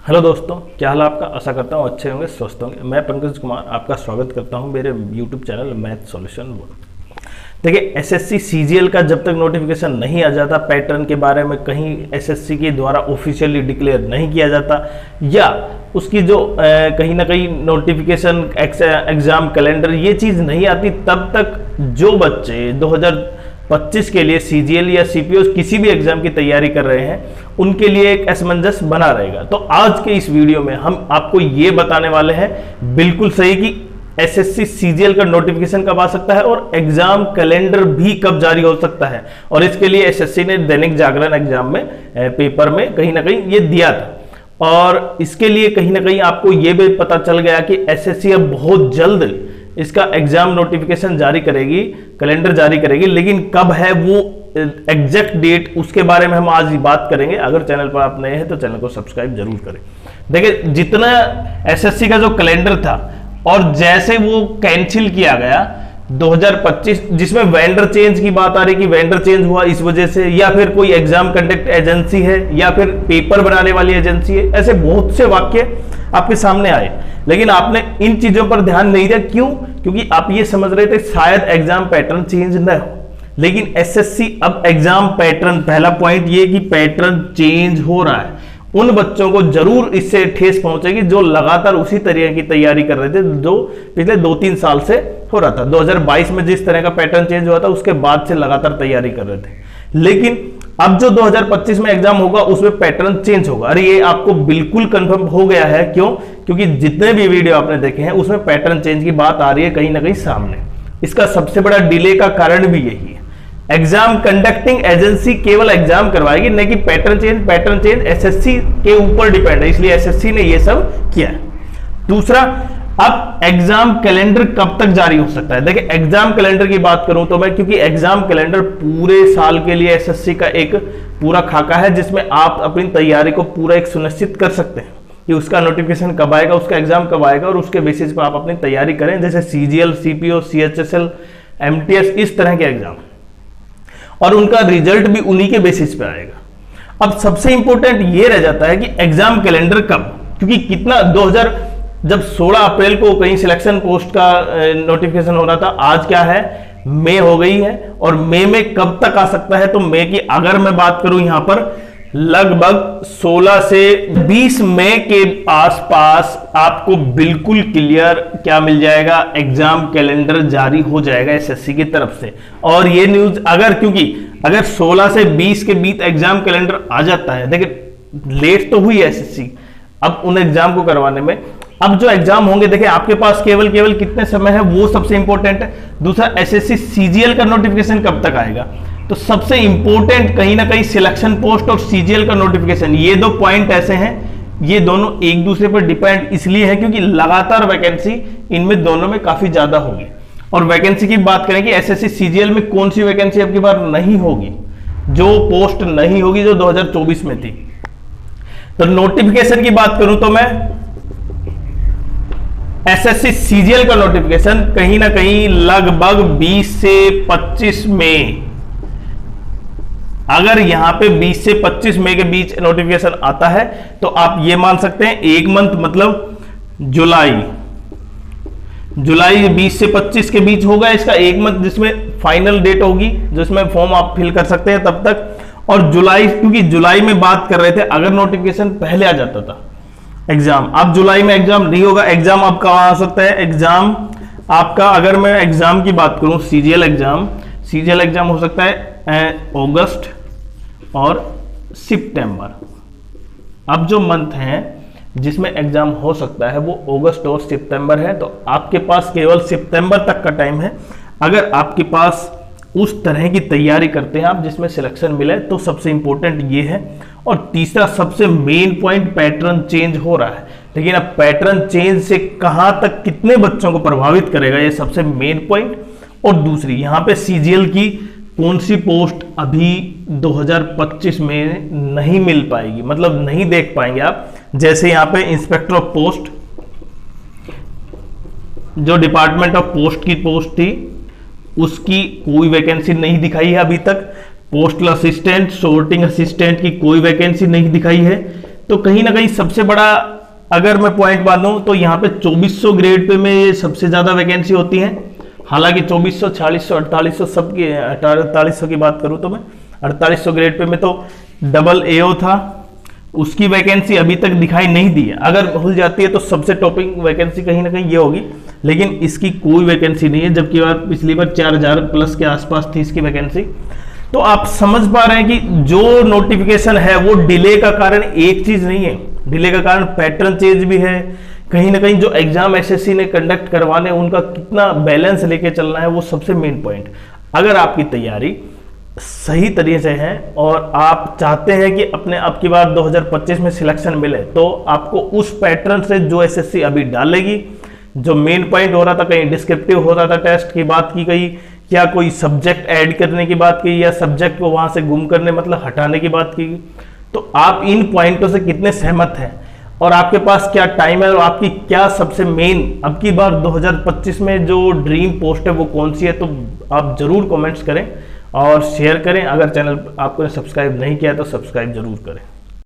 Hello दोस्तों, क्या हाल है आपका। आशा करता हूँ अच्छे होंगे, स्वस्थ होंगे। मैं पंकज कुमार आपका स्वागत करता हूँ मेरे यूट्यूब चैनल मैथ सॉल्यूशन। देखिए, एसएससी सीजीएल का जब तक नोटिफिकेशन नहीं आ जाता, पैटर्न के बारे में कहीं एसएससी के द्वारा ऑफिशियली डिक्लेयर नहीं किया जाता, या उसकी जो कहीं ना कहीं नोटिफिकेशन एग्जाम कैलेंडर ये चीज़ नहीं आती, तब तक जो बच्चे 2025 के लिए सीजीएल या सीपीओ किसी भी एग्जाम की तैयारी कर रहे हैं, उनके लिए एक असमंजस बना रहेगा। तो आज के इस वीडियो में हम आपको ये बताने वाले हैं बिल्कुल सही कि एसएससी सीजीएल का नोटिफिकेशन कब आ सकता है और एग्जाम कैलेंडर भी कब जारी हो सकता है। और इसके लिए एसएससी ने दैनिक जागरण एग्जाम में पेपर में कहीं ना कहीं ये दिया था, और इसके लिए कहीं ना कहीं आपको ये भी पता चल गया कि एसएससी अब बहुत जल्द इसका एग्जाम नोटिफिकेशन जारी करेगी, कैलेंडर जारी करेगी, लेकिन कब है वो एग्जैक्ट डेट, उसके बारे में हम आज ही बात करेंगे। अगर चैनल पर आप नए हैं तो चैनल को सब्सक्राइब जरूर करें। देखिए, जितना एसएससी का जो कैलेंडर था और जैसे वो कैंसिल किया गया 2025, जिसमें वेंडर चेंज की बात आ रही कि वेंडर चेंज हुआ इस वजह से, या फिर कोई एग्जाम कंडक्ट एजेंसी है, या फिर पेपर बनाने वाली एजेंसी है, ऐसे बहुत से वाक्य आपके सामने आए, लेकिन आपने इन चीजों पर ध्यान नहीं दिया। क्यों? क्योंकि आप ये समझ रहे थे शायद एग्जाम पैटर्न चेंज न हो, लेकिन एसएससी अब एग्जाम पैटर्न, पहला पॉइंट ये कि पैटर्न चेंज हो रहा है। उन बच्चों को जरूर इससे ठेस पहुंचेगी जो लगातार उसी तरह की तैयारी कर रहे थे जो पिछले 2-3 साल से हो रहा था। 2022 में जिस तरह का पैटर्न चेंज हुआ था, उसके बाद से लगातार तैयारी कर रहे थे, लेकिन अब जो 2025 में एग्जाम होगा उसमें पैटर्न चेंज होगा। अरे ये आपको बिल्कुल कंफर्म हो गया है। क्यों? क्योंकि जितने भी वीडियो आपने देखे हैं उसमें पैटर्न चेंज की बात आ रही है कहीं ना कहीं सामने। इसका सबसे बड़ा डिले का कारण भी यही है। एग्जाम कंडक्टिंग एजेंसी केवल एग्जाम करवाएगी, नहीं कि पैटर्न चेंज एसएससी के ऊपर डिपेंड है, इसलिए एसएससी ने ये सब किया है। दूसरा, अब एग्जाम कैलेंडर कब तक जारी हो सकता है। देखिए, एग्जाम कैलेंडर की बात करूं तो मैं, क्योंकि एग्जाम कैलेंडर पूरे साल के लिए एसएससी का एक पूरा खाका है जिसमें आप अपनी तैयारी को पूरा एक सुनिश्चित कर सकते हैं कि उसका नोटिफिकेशन कब आएगा, उसका एग्जाम कब आएगा, और उसके बेसिस पर आप अपनी तैयारी करें, जैसे सीजीएल, सीपीओ, सीएचएसएल, एमटीएस, इस तरह के एग्जाम, और उनका रिजल्ट भी उन्हीं के बेसिस पे आएगा। अब सबसे इंपॉर्टेंट ये रह जाता है कि एग्जाम कैलेंडर कब, क्योंकि कितना जब 16 अप्रैल को कहीं सिलेक्शन पोस्ट का नोटिफिकेशन हो रहा था, आज क्या है, मई हो गई है, और मई में कब तक आ सकता है। तो मई की अगर मैं बात करूं यहां पर, लगभग 16 से 20 मई के आसपास आपको बिल्कुल क्लियर क्या मिल जाएगा, एग्जाम कैलेंडर जारी हो जाएगा एसएससी की तरफ से। और ये न्यूज अगर 16 से 20 के बीच एग्जाम कैलेंडर आ जाता है, देखिए लेट तो हुई एसएससी अब उन एग्जाम को करवाने में। अब जो एग्जाम होंगे, देखिए आपके पास केवल कितने समय है, वो सबसे इंपॉर्टेंट है। दूसरा, एसएससी सीजीएल का नोटिफिकेशन कब तक आएगा। तो सबसे इंपॉर्टेंट कहीं ना कहीं सिलेक्शन पोस्ट और सीजीएल का नोटिफिकेशन, ये 2 पॉइंट ऐसे हैं, ये दोनों एक दूसरे पर डिपेंड इसलिए है क्योंकि लगातार वैकेंसी इनमें दोनों में काफी ज्यादा होगी। और वैकेंसी की बात करें कि एसएससी सीजीएल में कौन सी वैकेंसी अब की बार नहीं होगी, जो पोस्ट नहीं होगी जो 2024 में थी। तो नोटिफिकेशन की बात करूं तो मैं, एसएससी सीजीएल का नोटिफिकेशन कहीं ना कहीं लगभग 20 से 25 मई, अगर यहां पे 20 से 25 मई के बीच नोटिफिकेशन आता है तो आप ये मान सकते हैं एक मंथ, मतलब जुलाई 20 से 25 के बीच होगा इसका एक मंथ, जिसमें फाइनल डेट होगी, जिसमें फॉर्म आप फिल कर सकते हैं तब तक। और जुलाई, क्योंकि जुलाई में बात कर रहे थे, अगर नोटिफिकेशन पहले आ जाता था एग्जाम, अब जुलाई में एग्जाम नहीं होगा। एग्जाम आपका आ सकता है, एग्जाम आपका, अगर मैं एग्जाम की बात करूं, सीजीएल एग्जाम हो सकता है अगस्त और सितंबर। अब जो मंथ हैं जिसमें एग्जाम हो सकता है वो अगस्त और सितंबर है, तो आपके पास केवल सितंबर तक का टाइम है। अगर आपके पास उस तरह की तैयारी करते हैं आप जिसमें सिलेक्शन मिले, तो सबसे इंपॉर्टेंट ये है। और तीसरा सबसे मेन पॉइंट, पैटर्न चेंज हो रहा है, लेकिन अब पैटर्न चेंज से कहां तक कितने बच्चों को प्रभावित करेगा, ये सबसे मेन पॉइंट। और दूसरी, यहां पे सीजीएल की कौन सी पोस्ट अभी 2025 में नहीं मिल पाएगी, मतलब नहीं देख पाएंगे आप। जैसे यहां पे इंस्पेक्टर ऑफ पोस्ट, जो डिपार्टमेंट ऑफ पोस्ट की पोस्ट थी, उसकी कोई वैकेंसी नहीं दिखाई है अभी तक। पोस्टल असिस्टेंट, सोर्टिंग असिस्टेंट की कोई वैकेंसी नहीं दिखाई है। तो कहीं ना कहीं सबसे बड़ा अगर मैं पॉइंट बांधूं तो यहाँ पे 2400 ग्रेड पे में सबसे ज्यादा वैकेंसी होती है। हालांकि 2400, 4600, 4800 सबकी 4800 की बात करूं तो मैं 4800 ग्रेड पे में तो डबल एओ था, उसकी वैकेंसी अभी तक दिखाई नहीं दी है। अगर खुल जाती है तो सबसे टॉपिंग वैकेंसी कहीं ना कहीं ये होगी, लेकिन इसकी कोई वैकेंसी नहीं है, जबकि पिछली बार 4000 प्लस के आसपास थी इसकी वैकेंसी। तो आप समझ पा रहे हैं कि जो नोटिफिकेशन है वो डिले का कारण एक चीज नहीं है, डिले का कारण पैटर्न चेंज भी है। कहीं ना कहीं जो एग्जाम एसएससी ने कंडक्ट करवाने उनका कितना बैलेंस लेके चलना है वो सबसे मेन पॉइंट। अगर आपकी तैयारी सही तरीके से है और आप चाहते हैं कि अपने अब की बार 2025 में सिलेक्शन मिले, तो आपको उस पैटर्न से जो एसएससी अभी डालेगी, जो मेन पॉइंट हो रहा था, कहीं डिस्क्रिप्टिव हो रहा था, टेस्ट की बात की गई, क्या कोई सब्जेक्ट ऐड करने की बात की, या सब्जेक्ट को वहां से गुम करने मतलब हटाने की बात की, तो आप इन पॉइंटों से कितने सहमत हैं और आपके पास क्या टाइम है और आपकी क्या सबसे मेन अब की बार 2025 में जो ड्रीम पोस्ट है वो कौन सी है। तो आप जरूर कमेंट्स करें और शेयर करें। अगर चैनल आपको सब्सक्राइब नहीं किया तो सब्सक्राइब जरूर करें।